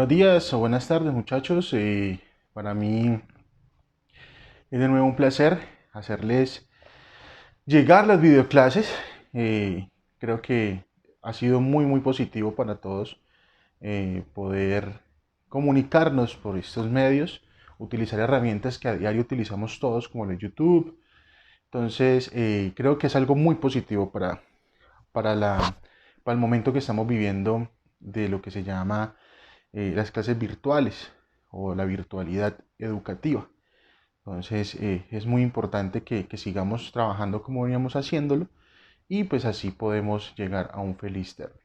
Buenos días o buenas tardes, muchachos. Para mí es de nuevo un placer hacerles llegar las videoclases. Creo que ha sido muy positivo para todos poder comunicarnos por estos medios, utilizar herramientas que a diario utilizamos todos, como el YouTube. Entonces, creo que es algo muy positivo para, la, para el momento que estamos viviendo de lo que se llama las clases virtuales o la virtualidad educativa. Entonces es muy importante que sigamos trabajando como veníamos haciéndolo y pues así podemos llegar a un feliz término.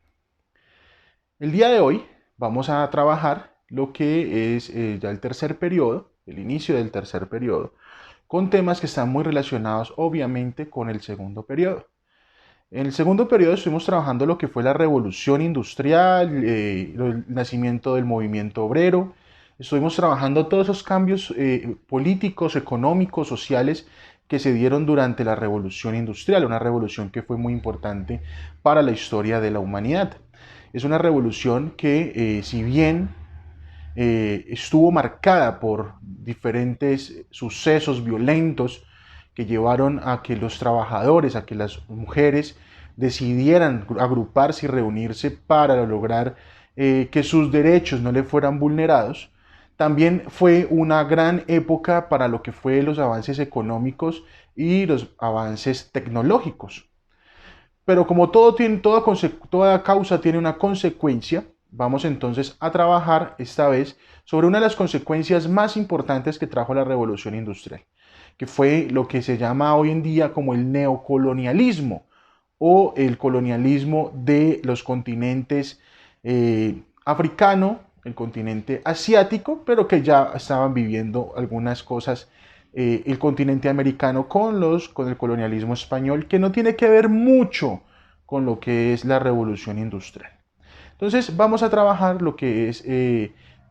El día de hoy vamos a trabajar lo que es ya el tercer periodo, el inicio del tercer periodo, con temas que están muy relacionados obviamente con el segundo periodo. En el segundo periodo estuvimos trabajando lo que fue la revolución industrial, el nacimiento del movimiento obrero. Estuvimos trabajando todos esos cambios políticos, económicos, sociales que se dieron durante la revolución industrial, una revolución que fue muy importante para la historia de la humanidad. Es una revolución que, si bien estuvo marcada por diferentes sucesos violentos que llevaron a que los trabajadores, a que las mujeres decidieran agruparse y reunirse para lograr que sus derechos no le fueran vulnerados. También fue una gran época para lo que fue los avances económicos y los avances tecnológicos. Pero como todo tiene, toda causa tiene una consecuencia, vamos entonces a trabajar esta vez sobre una de las consecuencias más importantes que trajo la revolución industrial, que fue lo que se llama hoy en día como el neocolonialismo o el colonialismo de los continentes africano, el continente asiático, pero que ya estaban viviendo algunas cosas el continente americano con el colonialismo español, que no tiene que ver mucho con lo que es la revolución industrial. Entonces vamos a trabajar lo que es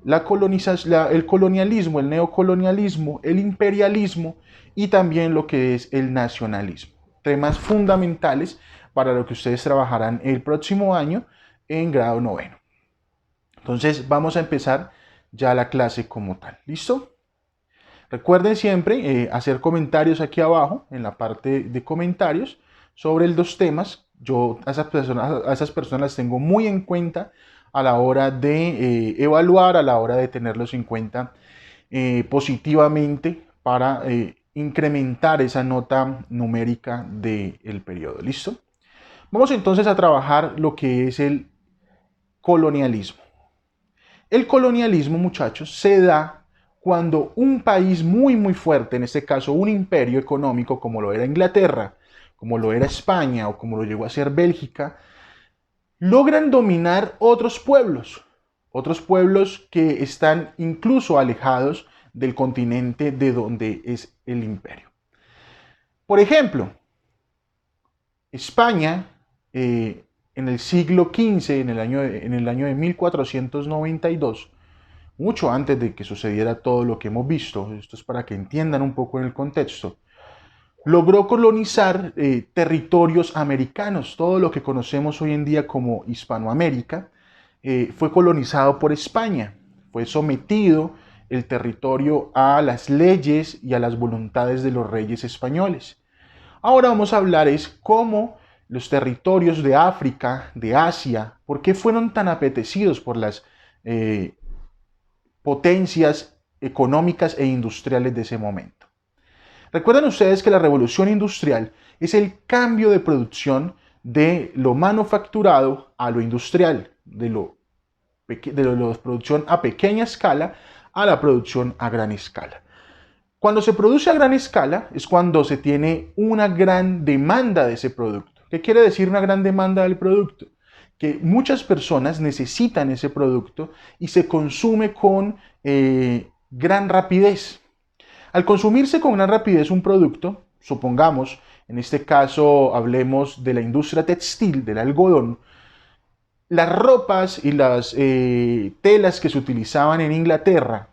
la colonización, el colonialismo, el neocolonialismo, el imperialismo y también lo que es el nacionalismo. Temas fundamentales para lo que ustedes trabajarán el próximo año en grado noveno. Entonces vamos a empezar ya la clase como tal. ¿Listo? Recuerden siempre hacer comentarios aquí abajo en la parte de comentarios sobre los temas. Yo a esas personas las tengo muy en cuenta a la hora de evaluar, a la hora de tenerlos en cuenta positivamente para incrementar esa nota numérica del periodo. ¿Listo? Vamos entonces a trabajar lo que es el colonialismo. El colonialismo, muchachos, se da cuando un país muy fuerte, en este caso un imperio económico como lo era Inglaterra, como lo era España o como lo llegó a ser Bélgica, logran dominar otros pueblos que están incluso alejados del continente de donde es el imperio. Por ejemplo, España en el siglo XV, en el año de 1492, mucho antes de que sucediera todo lo que hemos visto, esto es para que entiendan un poco en el contexto, logró colonizar territorios americanos. Todo lo que conocemos hoy en día como Hispanoamérica fue colonizado por España, fue sometido el territorio a las leyes y a las voluntades de los reyes españoles. Ahora vamos a hablar es cómo los territorios de África, de Asia, por qué fueron tan apetecidos por las potencias económicas e industriales de ese momento. Recuerden ustedes que la revolución industrial es el cambio de producción de lo manufacturado a lo industrial, de la producción a pequeña escala a la producción a gran escala. Cuando se produce a gran escala es cuando se tiene una gran demanda de ese producto. ¿Qué quiere decir una gran demanda del producto? Que muchas personas necesitan ese producto y se consume con gran rapidez. Al consumirse con gran rapidez un producto, supongamos, en este caso hablemos de la industria textil, del algodón, las ropas y las telas que se utilizaban en Inglaterra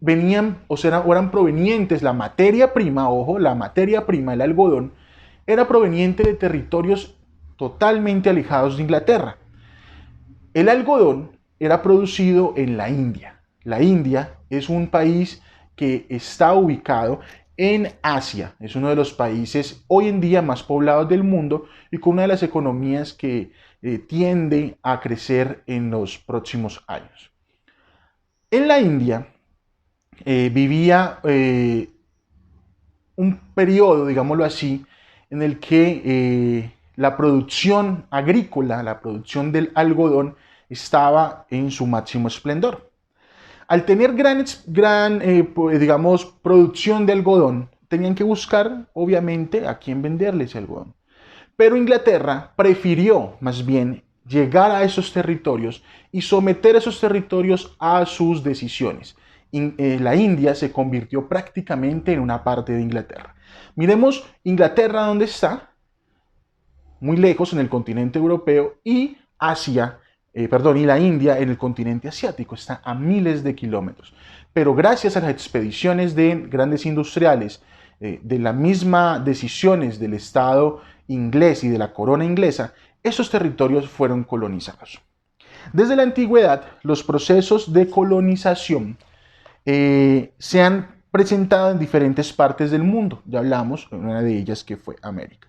venían o eran provenientes, la materia prima, ojo, la materia prima, el algodón, era proveniente de territorios totalmente alejados de Inglaterra. El algodón era producido en la India. La India es un país que está ubicado en Asia. Es uno de los países hoy en día más poblados del mundo y con una de las economías que tiende a crecer en los próximos años. En la India vivía un periodo, digámoslo así, en el que la producción agrícola, la producción del algodón, estaba en su máximo esplendor. Al tener digamos, producción de algodón, tenían que buscar, obviamente, a quién venderle ese algodón. Pero Inglaterra prefirió, más bien, llegar a esos territorios y someter esos territorios a sus decisiones. La India se convirtió prácticamente en una parte de Inglaterra. Miremos Inglaterra dónde está, muy lejos en el continente europeo, y y la India en el continente asiático, está a miles de kilómetros. Pero gracias a las expediciones de grandes industriales, de las mismas decisiones del Estado inglés y de la corona inglesa, esos territorios fueron colonizados. Desde la antigüedad, los procesos de colonización se han presentado en diferentes partes del mundo. Ya hablamos de una de ellas que fue América.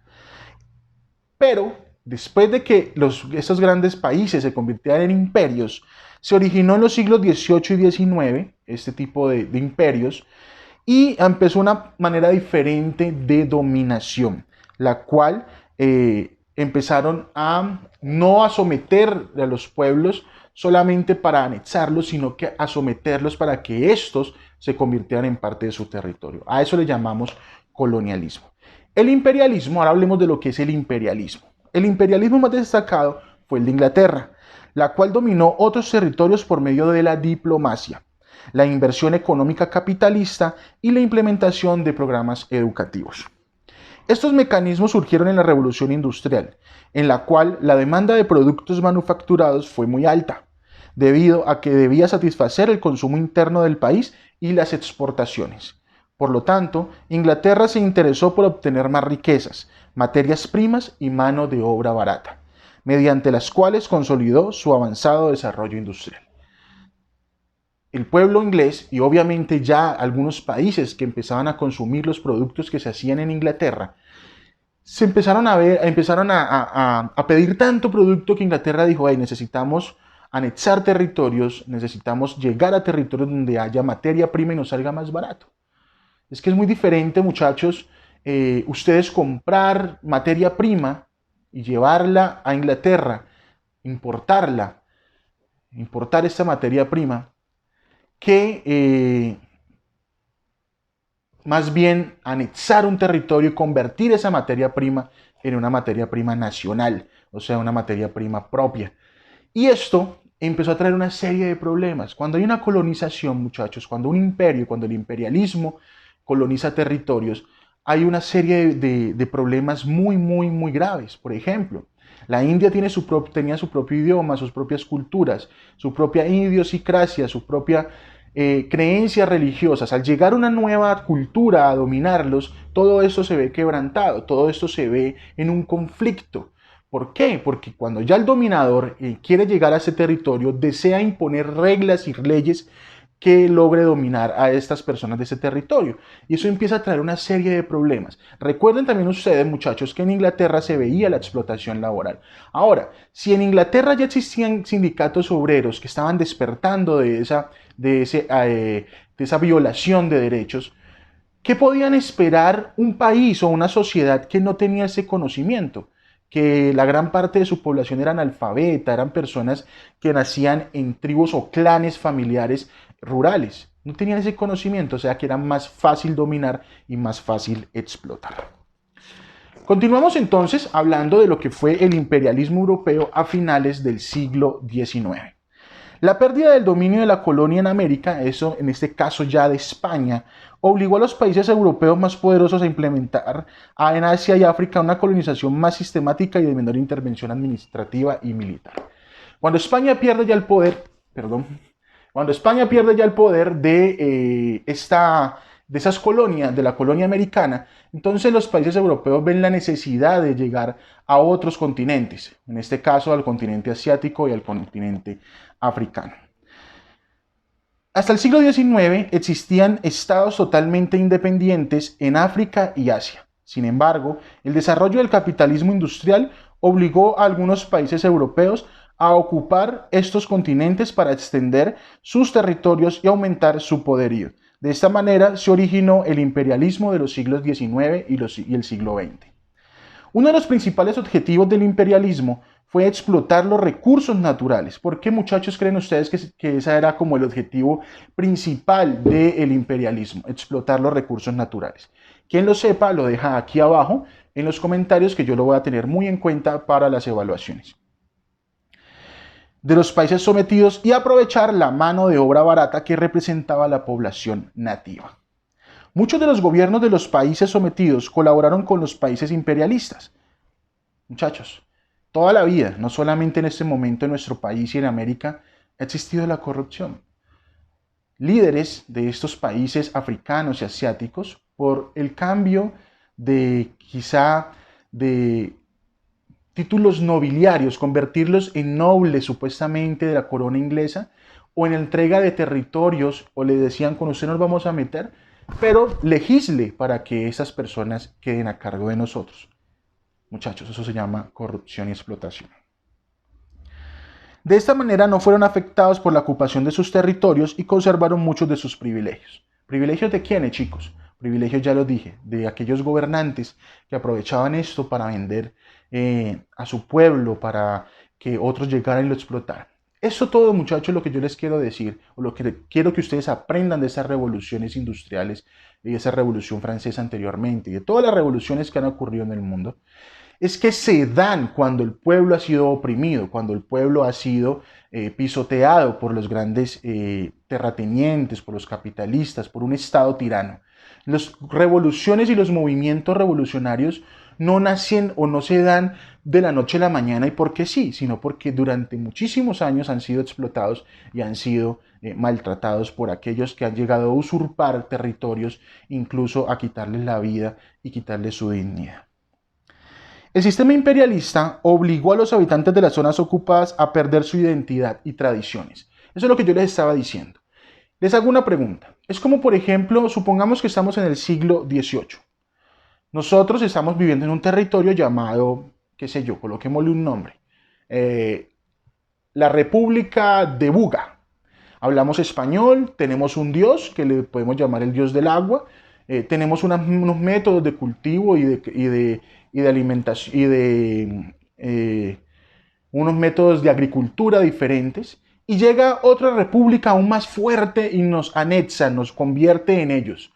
Pero después de que estos grandes países se convirtieran en imperios, se originó en los siglos XVIII y XIX este tipo de imperios y empezó una manera diferente de dominación, la cual empezaron no a someter a los pueblos solamente para anexarlos, sino que a someterlos para que estos se convirtieran en parte de su territorio. A eso le llamamos colonialismo. El imperialismo, ahora hablemos de lo que es el imperialismo. El imperialismo más destacado fue el de Inglaterra, la cual dominó otros territorios por medio de la diplomacia, la inversión económica capitalista y la implementación de programas educativos. Estos mecanismos surgieron en la Revolución Industrial, en la cual la demanda de productos manufacturados fue muy alta, debido a que debía satisfacer el consumo interno del país y las exportaciones. Por lo tanto, Inglaterra se interesó por obtener más riquezas, materias primas y mano de obra barata, mediante las cuales consolidó su avanzado desarrollo industrial. El pueblo inglés y obviamente ya algunos países que empezaban a consumir los productos que se hacían en Inglaterra, se empezaron a pedir tanto producto que Inglaterra dijo, hey, necesitamos anexar territorios, necesitamos llegar a territorios donde haya materia prima y nos salga más barato. Es que es muy diferente, muchachos, ustedes comprar materia prima y llevarla a Inglaterra, importar esta materia prima, que más bien anexar un territorio y convertir esa materia prima en una materia prima nacional, o sea, una materia prima propia. Y esto empezó a traer una serie de problemas. Cuando hay una colonización, muchachos, cuando un imperio, cuando el imperialismo coloniza territorios, hay una serie de problemas muy graves. Por ejemplo, la India tenía su propio idioma, sus propias culturas, su propia idiosincrasia, su propia creencias religiosas. Al llegar una nueva cultura a dominarlos, todo esto se ve quebrantado, todo esto se ve en un conflicto. ¿Por qué? Porque cuando ya el dominador quiere llegar a ese territorio, desea imponer reglas y leyes que logre dominar a estas personas de ese territorio. Y eso empieza a traer una serie de problemas. Recuerden también ustedes, muchachos, que en Inglaterra se veía la explotación laboral. Ahora, si en Inglaterra ya existían sindicatos obreros que estaban despertando de esa violación de derechos, ¿qué podían esperar un país o una sociedad que no tenía ese conocimiento? Que la gran parte de su población era analfabeta, eran personas que nacían en tribus o clanes familiares rurales. No tenían ese conocimiento, o sea que era más fácil dominar y más fácil explotar. Continuamos entonces hablando de lo que fue el imperialismo europeo a finales del siglo XIX. La pérdida del dominio de la colonia en América, eso en este caso ya de España, obligó a los países europeos más poderosos a implementar en Asia y África una colonización más sistemática y de menor intervención administrativa y militar. Cuando España pierde ya el poder, de esas colonias, de la colonia americana, entonces los países europeos ven la necesidad de llegar a otros continentes, en este caso al continente asiático y al continente africano. Hasta el siglo XIX existían estados totalmente independientes en África y Asia. Sin embargo, el desarrollo del capitalismo industrial obligó a algunos países europeos a ocupar estos continentes para extender sus territorios y aumentar su poderío. De esta manera se originó el imperialismo de los siglos XIX y el siglo XX. Uno de los principales objetivos del imperialismo fue explotar los recursos naturales. ¿Por qué, muchachos, creen ustedes que ese era como el objetivo principal del imperialismo? Explotar los recursos naturales. Quien lo sepa, lo deja aquí abajo en los comentarios, que yo lo voy a tener muy en cuenta para las evaluaciones de los países sometidos, y aprovechar la mano de obra barata que representaba la población nativa. Muchos de los gobiernos de los países sometidos colaboraron con los países imperialistas. Muchachos, toda la vida, no solamente en este momento en nuestro país y en América, ha existido la corrupción. Líderes de estos países africanos y asiáticos, por el cambio de quizá de títulos nobiliarios, convertirlos en nobles supuestamente de la corona inglesa, o en entrega de territorios, o le decían, con usted nos vamos a meter, pero legisle para que esas personas queden a cargo de nosotros. Muchachos, eso se llama corrupción y explotación. De esta manera no fueron afectados por la ocupación de sus territorios y conservaron muchos de sus privilegios. ¿Privilegios de quiénes, chicos? Privilegios, ya lo dije, de aquellos gobernantes que aprovechaban esto para vender a su pueblo, para que otros llegaran y lo explotaran. Eso todo, muchachos, lo que yo les quiero decir, o lo que quiero que ustedes aprendan de esas revoluciones industriales y esa revolución francesa anteriormente, y de todas las revoluciones que han ocurrido en el mundo, es que se dan cuando el pueblo ha sido oprimido, cuando el pueblo ha sido pisoteado por los grandes terratenientes, por los capitalistas, por un Estado tirano. Las revoluciones y los movimientos revolucionarios no nacen o no se dan de la noche a la mañana y porque sí, sino porque durante muchísimos años han sido explotados y han sido maltratados por aquellos que han llegado a usurpar territorios, incluso a quitarles la vida y quitarles su dignidad. El sistema imperialista obligó a los habitantes de las zonas ocupadas a perder su identidad y tradiciones. Eso es lo que yo les estaba diciendo. Les hago una pregunta. Es como, por ejemplo, supongamos que estamos en el siglo XVIII. Nosotros estamos viviendo en un territorio llamado, qué sé yo, coloquémosle un nombre, la República de Buga. Hablamos español, tenemos un dios que le podemos llamar el dios del agua, tenemos unos métodos de cultivo y de alimentación y de unos métodos de agricultura diferentes, y llega otra república aún más fuerte y nos anexa, nos convierte en ellos.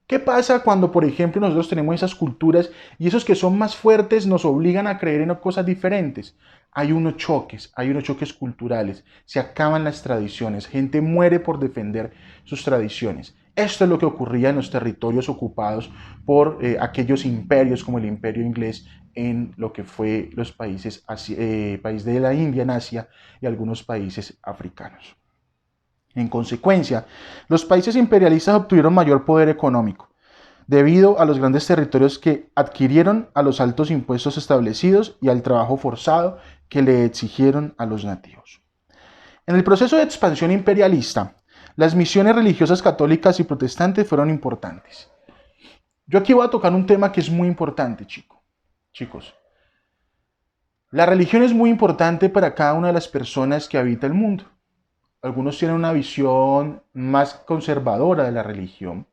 ¿Qué pasa cuando, por ejemplo, nosotros tenemos esas culturas y esos que son más fuertes nos obligan a creer en cosas diferentes? Hay unos choques culturales, se acaban las tradiciones, gente muere por defender sus tradiciones. Esto es lo que ocurría en los territorios ocupados por aquellos imperios como el imperio inglés en lo que fue los países de la India en Asia y algunos países africanos. En consecuencia, los países imperialistas obtuvieron mayor poder económico, debido a los grandes territorios que adquirieron, a los altos impuestos establecidos y al trabajo forzado que le exigieron a los nativos. En el proceso de expansión imperialista, las misiones religiosas católicas y protestantes fueron importantes. Yo aquí voy a tocar un tema que es muy importante, chicos. La religión es muy importante para cada una de las personas que habita el mundo. Algunos tienen una visión más conservadora de la religión.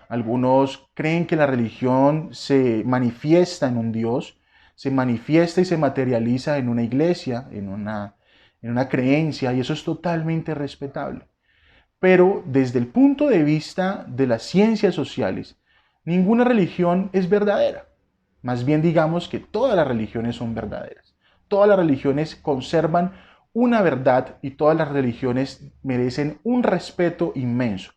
Algunos creen que la religión se manifiesta en un Dios, se manifiesta y se materializa en una iglesia, en una creencia, y eso es totalmente respetable. Pero desde el punto de vista de las ciencias sociales, ninguna religión es verdadera. Más bien digamos que todas las religiones son verdaderas. Todas las religiones conservan una verdad y todas las religiones merecen un respeto inmenso.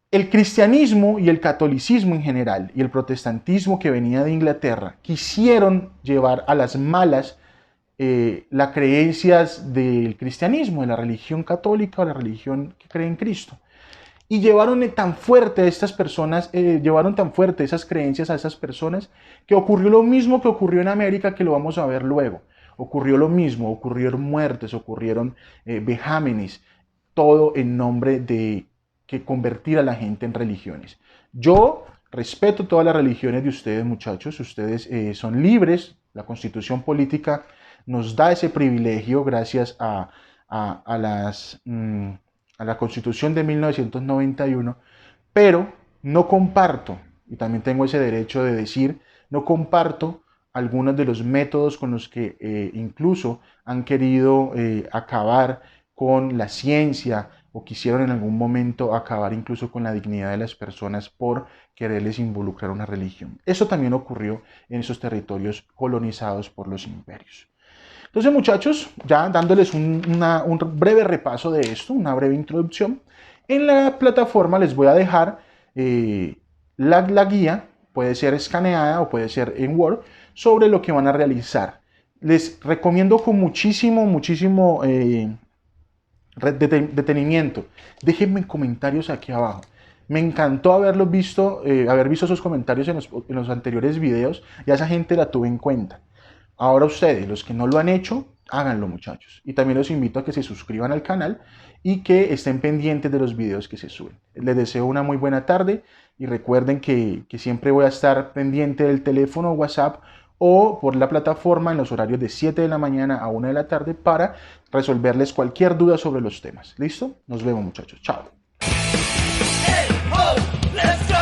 El cristianismo y el catolicismo en general y el protestantismo que venía de Inglaterra quisieron llevar a las malas las creencias del cristianismo, de la religión católica o la religión que cree en Cristo. Y llevaron tan fuerte a estas personas, llevaron tan fuerte esas creencias a esas personas, que ocurrió lo mismo que ocurrió en América, que lo vamos a ver luego. Ocurrió lo mismo, ocurrieron muertes, ocurrieron vejámenes, todo en nombre de que convertir a la gente en religiones. Yo respeto todas las religiones de ustedes, muchachos. Ustedes son libres. La Constitución política nos da ese privilegio gracias a a la Constitución de 1991, pero no comparto, y también tengo ese derecho de decir, no comparto algunos de los métodos con los que incluso han querido acabar con la ciencia o quisieron en algún momento acabar incluso con la dignidad de las personas por quererles involucrar una religión. Eso también ocurrió en esos territorios colonizados por los imperios. Entonces, muchachos, ya dándoles un breve repaso de esto, una breve introducción, en la plataforma les voy a dejar la guía, puede ser escaneada o puede ser en Word, sobre lo que van a realizar. Les recomiendo con muchísimo detenimiento. Déjenme comentarios aquí abajo. Me encantó haber visto esos comentarios en los anteriores videos, y a esa gente la tuve en cuenta. Ahora ustedes, los que no lo han hecho, háganlo, muchachos. Y también los invito a que se suscriban al canal y que estén pendientes de los videos que se suben. Les deseo una muy buena tarde y recuerden que siempre voy a estar pendiente del teléfono, WhatsApp o por la plataforma en los horarios de 7 de la mañana a 1 de la tarde para resolverles cualquier duda sobre los temas. ¿Listo? Nos vemos, muchachos. Chao. Hey, oh, let's go.